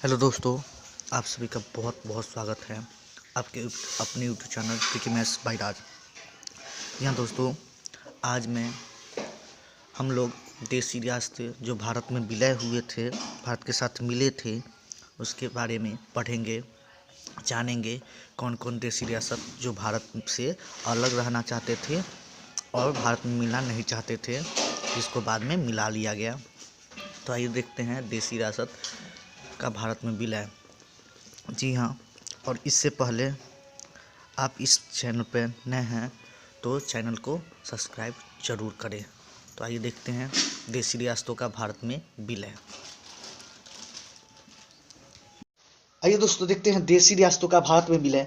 Hello दोस्तों, आप सभी का बहुत बहुत स्वागत है आपके अपने YouTube channel cricket match by Raj. यहाँ दोस्तों, आज मैं हम लोग देसी रियासतें जो भारत में विलय हुए थे, भारत के साथ मिले थे, उसके बारे में पढ़ेंगे, जानेंगे। कौन कौन देसी रियासत जो भारत से अलग रहना चाहते थे और भारत में मिलना नहीं चाहते थे, जिसको बाद में मिला लिया गया। तो आइए देखते हैं देसी रियासत का भारत में विलय। जी हाँ, और इससे पहले आप इस चैनल पर नए हैं तो चैनल को सब्सक्राइब जरूर करें। तो आइए देखते हैं देसी रियासतों का भारत में विलय। आइए दोस्तों देखते हैं देसी रियासतों का भारत में विलय।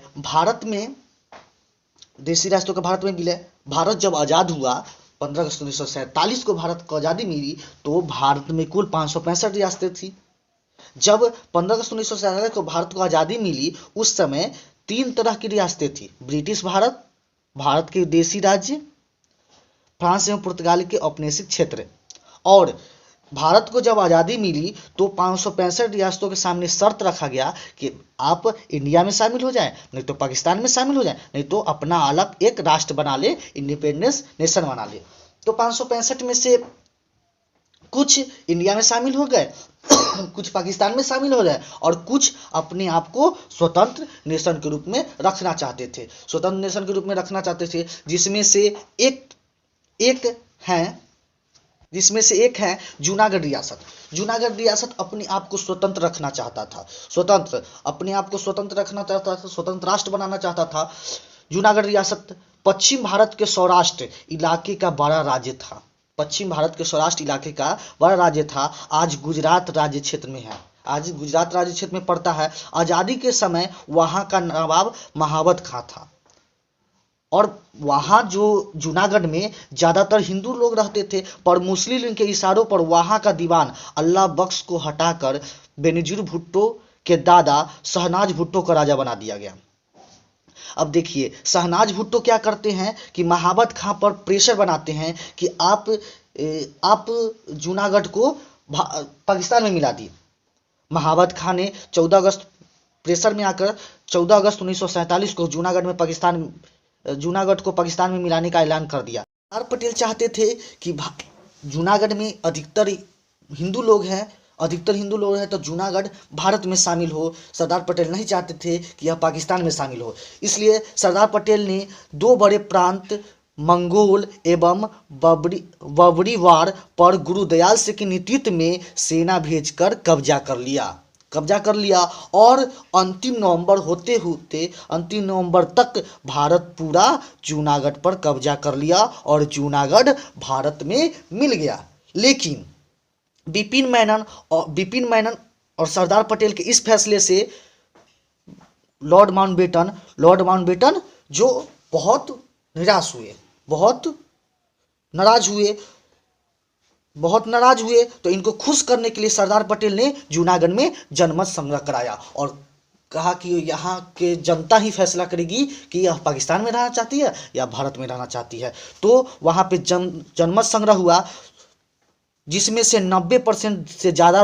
देसी रियासतों का भारत में विलय। भारत जब आज़ाद हुआ 15 अगस्त 1947 को भारत को आज़ादी मिली तो भारत में कुल 565 रियासतें थी। जब 15 अगस्त 1947 को भारत को आज़ादी मिली उस समय 3 तरह की रियासतें थी: ब्रिटिश भारत, भारत के देसी राज्य, फ्रांस एवं पुर्तगाल के औपनिवेशिक क्षेत्र। और भारत को जब आज़ादी मिली तो 565 रियासतों के सामने शर्त रखा गया कि आप इंडिया में शामिल हो जाएं, नहीं तो पाकिस्तान में शामिल हो जाएं, नहीं तो अपना अलग एक राष्ट्र बना ले, इंडिपेंडेंस नेशन बना ले। तो 565 में से कुछ इंडिया में शामिल हो गए, कुछ पाकिस्तान में शामिल हो गए और कुछ अपने आप को स्वतंत्र नेशन के रूप में रखना चाहते थे, स्वतंत्र नेशन के रूप में रखना चाहते थे, जिसमें से एक है जूनागढ़ रियासत। जूनागढ़ रियासत अपने आप को स्वतंत्र रखना चाहता था, अपने आप को स्वतंत्र रखना चाहता था, स्वतंत्र राष्ट्र बनाना चाहता था। जूनागढ़ रियासत पश्चिम भारत के सौराष्ट्र इलाके का बड़ा राज्य था। पश्चिम भारत के सौराष्ट्र इलाके का बड़ा राज्य था। आज गुजरात राज्य क्षेत्र में है, आज गुजरात राज्य क्षेत्र में पड़ता है। आज़ादी के समय वहाँ का नवाब महावत खां था और वहाँ जो जूनागढ़ में ज़्यादातर हिंदू लोग रहते थे, पर मुस्लिम लीग के इशारों पर वहाँ का दीवान अल्लाह बख्श को हटाकर बेनजीर भुट्टो के दादा शहनाज भुट्टो को राजा बना दिया गया। अब देखिए, शहनाज भुट्टो क्या करते हैं कि महावत खां पर प्रेशर बनाते हैं कि आप जूनागढ़ को पाकिस्तान में मिला दिए। महावत खां ने 14 अगस्त प्रेशर में आकर 14 अगस्त 1947 को जूनागढ़ को पाकिस्तान में मिलाने का ऐलान कर दिया। सरदार पटेल चाहते थे कि जूनागढ़ में अधिकतर हिंदू लोग हैं तो जूनागढ़ भारत में शामिल हो। सरदार पटेल नहीं चाहते थे कि यह पाकिस्तान में शामिल हो। इसलिए सरदार पटेल ने 2 बड़े प्रांत मंगोल एवं बबरीवार पर गुरुदयाल सिंह के नेतृत्व में सेना भेजकर कब्जा कर लिया और अंतिम नवंबर तक भारत पूरा जूनागढ़ पर कब्जा कर लिया और जूनागढ़ भारत में मिल गया। लेकिन बिपिन मैनन और सरदार पटेल के इस फैसले से लॉर्ड माउंटबेटन जो बहुत निराश हुए, बहुत नाराज हुए, तो इनको खुश करने के लिए सरदार पटेल ने जूनागढ़ में जनमत संग्रह कराया और कहा कि यहाँ के जनता ही फैसला करेगी कि यह पाकिस्तान में रहना चाहती है या भारत में रहना चाहती है। तो वहाँ पे जनमत संग्रह हुआ, जिसमें से 90% से ज़्यादा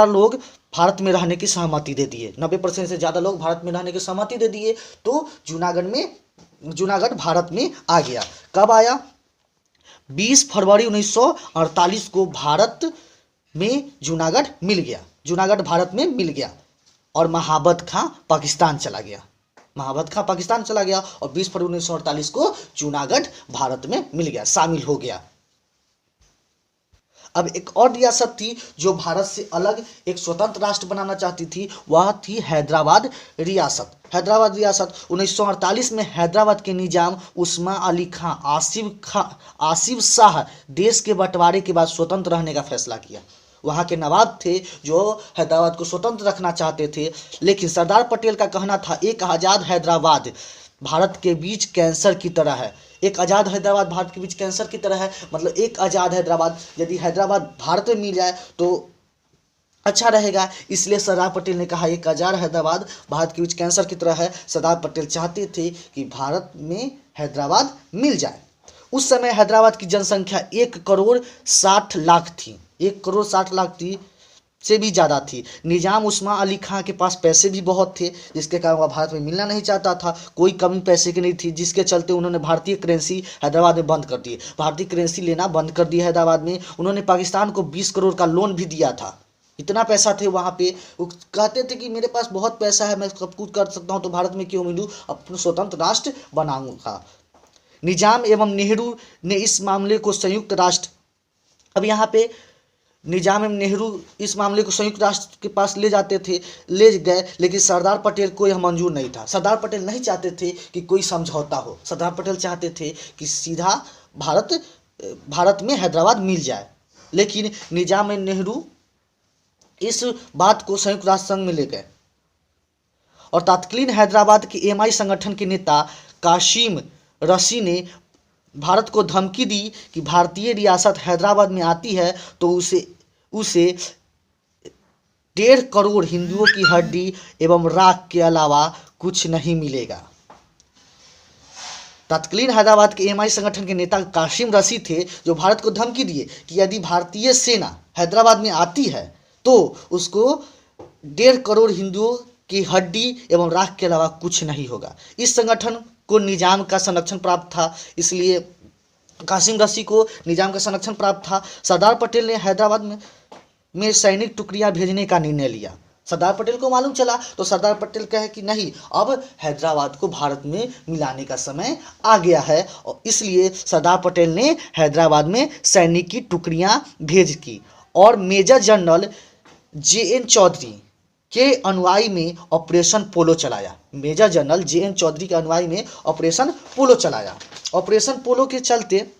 लोग भारत में रहने की सहमति दे दिए। 90% से ज़्यादा लोग भारत में रहने की सहमति दे दिए तो जूनागढ़ भारत में आ गया। कब आया? 20 फरवरी 1948 को भारत में जूनागढ़ भारत में मिल गया और महावत खां पाकिस्तान चला गया और 20 फरवरी 1948 को जूनागढ़ भारत में मिल गया, शामिल हो गया। अब एक और रियासत थी जो भारत से अलग एक स्वतंत्र राष्ट्र बनाना चाहती थी, वह थी हैदराबाद रियासत। 1948 में हैदराबाद के निजाम उस्मान अली खां आसिफ शाह देश के बंटवारे के बाद स्वतंत्र रहने का फैसला किया। वहाँ के नवाब थे जो हैदराबाद को स्वतंत्र रखना चाहते थे, लेकिन सरदार पटेल का कहना था एक आज़ाद हैदराबाद भारत के बीच कैंसर की तरह है। मतलब एक आज़ाद हैदराबाद, यदि हैदराबाद भारत में मिल जाए तो अच्छा रहेगा। इसलिए सरदार पटेल ने कहा एक आज़ाद हैदराबाद भारत के बीच कैंसर की तरह है। सरदार पटेल चाहते थे कि भारत में हैदराबाद मिल जाए। उस समय हैदराबाद की जनसंख्या 1 करोड़ 60 लाख थी। से भी ज़्यादा थी। निजाम उस्मान अली खां के पास पैसे भी बहुत थे, जिसके कारण वह भारत में मिलना नहीं चाहता था। कोई कमी पैसे की नहीं थी, जिसके चलते उन्होंने भारतीय करेंसी हैदराबाद में बंद कर दी। भारतीय करेंसी लेना बंद कर दिया हैदराबाद में। उन्होंने पाकिस्तान को 20 करोड़ का लोन भी दिया था। इतना पैसा थे वहाँ पे। वो कहते थे कि मेरे पास बहुत पैसा है, मैं सब कुछ कर सकता हूँ, तो भारत में क्यों मिलूँ, अपना स्वतंत्र राष्ट्र बनाऊंगा। निजाम एवं नेहरू ने इस मामले को संयुक्त राष्ट्र, अब यहाँ पे निजाम एवं नेहरू इस मामले को संयुक्त राष्ट्र के पास ले जाते थे, ले गए, लेकिन सरदार पटेल को यह मंजूर नहीं था। सरदार पटेल नहीं चाहते थे कि कोई समझौता हो। सरदार पटेल चाहते थे कि सीधा भारत में हैदराबाद मिल जाए। लेकिन निजाम एवं नेहरू इस बात को संयुक्त राष्ट्र संघ में ले गए और तत्कालीन हैदराबाद के एमआई संगठन के नेता कासिम रसी ने भारत को धमकी दी कि भारतीय रियासत हैदराबाद में आती है तो उसे 1.5 करोड़ हिंदुओं की हड्डी एवं राख के अलावा कुछ नहीं मिलेगा। तत्कालीन हैदराबाद के एमआई संगठन के नेता कासिम रसी थे, जो भारत को धमकी दिए कि यदि भारतीय सेना हैदराबाद में आती है तो उसको 1.5 करोड़ हिंदुओं की हड्डी एवं राख के अलावा कुछ नहीं होगा। इस संगठन को निजाम का संरक्षण प्राप्त था, इसलिए कासिम रसी को निजाम का संरक्षण प्राप्त था। सरदार पटेल ने हैदराबाद में सैनिक टुकड़ियां भेजने का निर्णय लिया। सरदार पटेल को मालूम चला तो सरदार पटेल कहे कि नहीं, अब हैदराबाद को भारत में मिलाने का समय आ गया है, और इसलिए सरदार पटेल ने हैदराबाद में सैनिक की टुकड़ियां भेज की और मेजर जनरल JN चौधरी के अनुयायी में ऑपरेशन पोलो चलाया। मेजर जनरल JN चौधरी के अनुयायी में ऑपरेशन पोलो चलाया। ऑपरेशन पोलो के चलते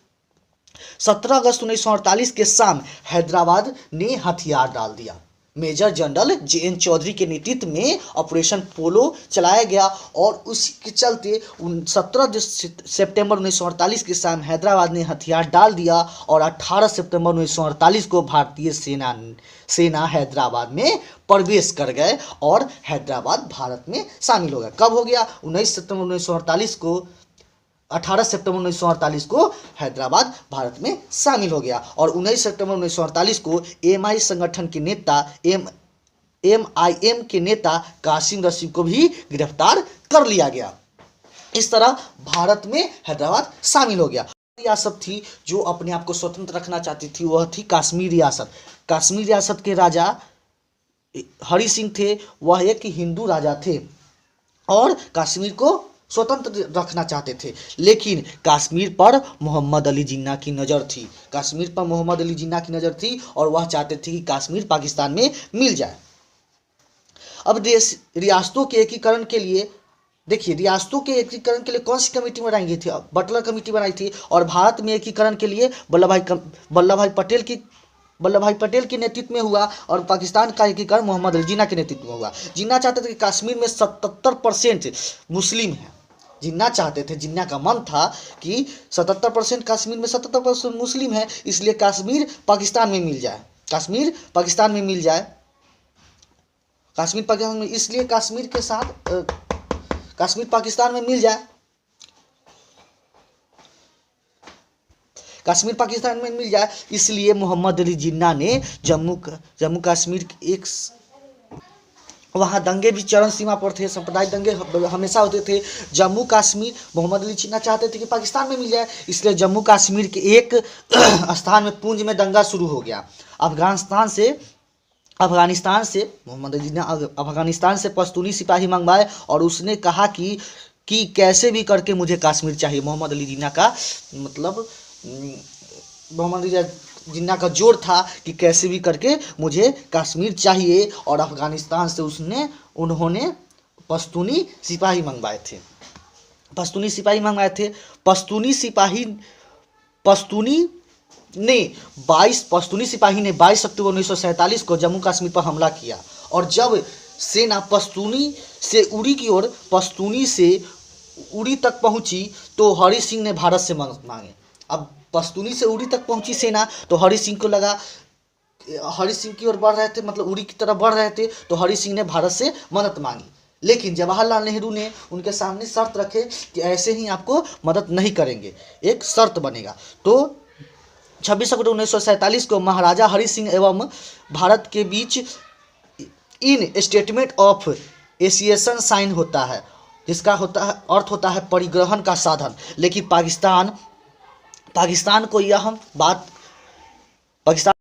17 अगस्त 1948 के शाम हैदराबाद ने हथियार डाल दिया। मेजर जनरल JN चौधरी के नेतृत्व में ऑपरेशन पोलो चलाया गया और उसके चलते 17 सितंबर 1948 के शाम हैदराबाद ने हथियार डाल दिया और 18 सितंबर 1948 को भारतीय सेना हैदराबाद में प्रवेश कर गए और हैदराबाद भारत में शामिल हो गया। कब हो गया? 19 सितंबर 1948 को 18 सितंबर 1948 को हैदराबाद भारत में शामिल हो गया और 19 सितंबर 1948 को एमआई संगठन के नेता MIM के नेता कासिम रसी को भी गिरफ्तार कर लिया गया। इस तरह भारत में हैदराबाद शामिल हो गया। रियासत थी जो अपने आप को स्वतंत्र रखना चाहती थी, वह थी कश्मीर रियासत। कश्मीर रियासत के राजा हरि सिंह थे, वह एक हिंदू राजा थे और कश्मीर को स्वतंत्र रखना चाहते थे, लेकिन कश्मीर पर मोहम्मद अली जिन्ना की नज़र थी। कश्मीर पर मोहम्मद अली जिन्ना की नज़र थी और वह चाहते थे कि कश्मीर पाकिस्तान में मिल जाए। अब रियासतों के एकीकरण के लिए देखिए, रियासतों के एकीकरण के लिए कौन सी कमेटी बनाई गई थी? बटलर कमेटी बनाई थी। और भारत में एकीकरण के लिए वल्लभ भाई पटेल के नेतृत्व में हुआ और पाकिस्तान का एकीकरण मोहम्मद अली जिन्ना के नेतृत्व में हुआ। जिन्ना चाहते थे कि कश्मीर में 77% मुस्लिम हैं। जिन्ना चाहते थे, जिन्ना का मन था कि 77% कश्मीर में 77% मुस्लिम है, इसलिए कश्मीर पाकिस्तान में मिल जाए। कश्मीर पाकिस्तान में मिल जाए। कश्मीर पाकिस्तान में, इसलिए कश्मीर के साथ कश्मीर पाकिस्तान में मिल जाए। कश्मीर पाकिस्तान में मिल जाए, इसलिए मोहम्मद अली जिन्ना ने जम्मू कश्मीर एक, वहाँ दंगे भी चरम सीमा पर थे, सांप्रदायिक दंगे हमेशा होते थे। जम्मू कश्मीर मोहम्मद अली जिन्ना चाहते थे कि पाकिस्तान में मिल जाए, इसलिए जम्मू कश्मीर के एक स्थान में पूंछ में दंगा शुरू हो गया। अफगानिस्तान से मोहम्मद अली जिन्ना अफगानिस्तान से पश्तूनी सिपाही मंगवाए और उसने कहा कि कैसे भी करके मुझे कश्मीर चाहिए। मोहम्मद अली जिन्ना का मतलब मोहम्मद अली जिन्ना का जोर था कि कैसे भी करके मुझे कश्मीर चाहिए और अफगानिस्तान से उन्होंने पश्तूनी सिपाही मंगवाए थे। पश्तूनी सिपाही 22 अक्टूबर 1947 को जम्मू कश्मीर पर हमला किया और जब सेना पश्तूनी से उड़ी की ओर पश्तूनी से उड़ी तक पहुंची तो हरि सिंह ने भारत से मदद मांगी। अब पश्तूनी से उड़ी तक पहुंची सेना तो हरि सिंह को लगा, हरि सिंह की ओर बढ़ रहे थे, मतलब उड़ी की तरफ बढ़ रहे थे, तो हरि सिंह ने भारत से मदद मांगी। लेकिन जवाहरलाल नेहरू ने उनके सामने शर्त रखे कि ऐसे ही आपको मदद नहीं करेंगे, एक शर्त बनेगा। तो 26 अक्टूबर 1947 को महाराजा हरि सिंह एवं भारत के बीच इन स्टेटमेंट ऑफ एसोसिएशन साइन होता है, जिसका अर्थ होता है परिग्रहण का साधन। लेकिन पाकिस्तान को यह बात पाकिस्तान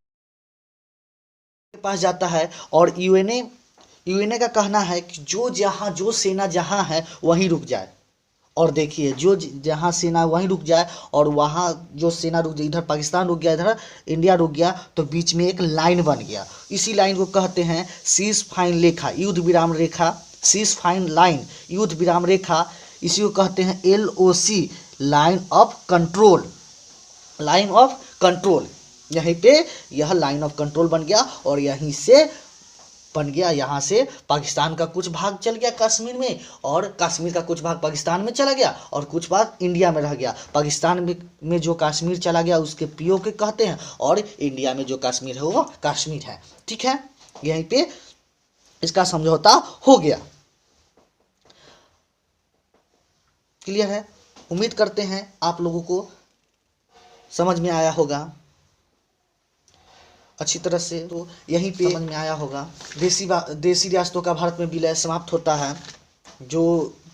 के पास जाता है और यूएनए का कहना है कि जो सेना जहां है वहीं रुक जाए। और देखिए जो जहां सेना वहीं रुक जाए और वहां जो सेना रुक जाए, इधर पाकिस्तान रुक गया, इधर इंडिया रुक गया, तो बीच में एक लाइन बन गया। इसी लाइन को कहते हैं सीज फाइन रेखा, युद्ध विराम रेखा, सीज फाइन लाइन, युद्ध विराम रेखा। इसी को कहते हैं LOC, line of control, line of control. यहीं पे यह लाइन ऑफ कंट्रोल बन गया और यहीं से बन गया, यहाँ से पाकिस्तान का कुछ भाग चल गया कश्मीर में और कश्मीर का कुछ भाग पाकिस्तान में चला गया और कुछ भाग इंडिया में रह गया। पाकिस्तान में जो कश्मीर चला गया उसके POK कहते हैं और इंडिया में जो कश्मीर है वो कश्मीर है। ठीक है, यहीं पे इसका समझौता हो गया। क्लियर है? उम्मीद करते हैं आप लोगों को समझ में आया होगा अच्छी तरह से। तो यहीं पे समझ में आया होगा। देसी रियासतों का भारत में विलय समाप्त होता है। जो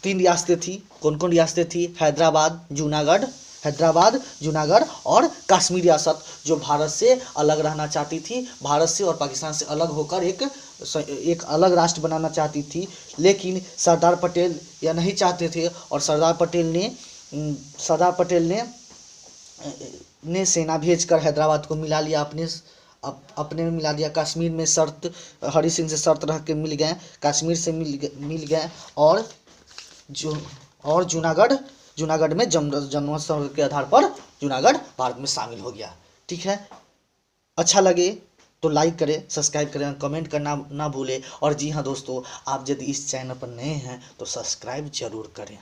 3 रियासतें थी, कौन कौन रियासतें थी? हैदराबाद, जूनागढ़ और कश्मीर रियासत, जो भारत से अलग रहना चाहती थी, भारत से और पाकिस्तान से अलग होकर एक अलग राष्ट्र बनाना चाहती थी। लेकिन सरदार पटेल यह नहीं चाहते थे और सरदार पटेल ने सेना भेजकर हैदराबाद को मिला लिया, अपने में मिला दिया। कश्मीर में हरि सिंह से शर्त रख के मिल गए, कश्मीर से मिल गए और जूनागढ़ में जन्मोत्सव के आधार पर जूनागढ़ भारत में शामिल हो गया। ठीक है, अच्छा लगे तो लाइक करें, सब्सक्राइब करें, कमेंट करना ना भूलें। और जी हाँ दोस्तों, आप यदि इस चैनल पर नए हैं तो सब्सक्राइब जरूर करें।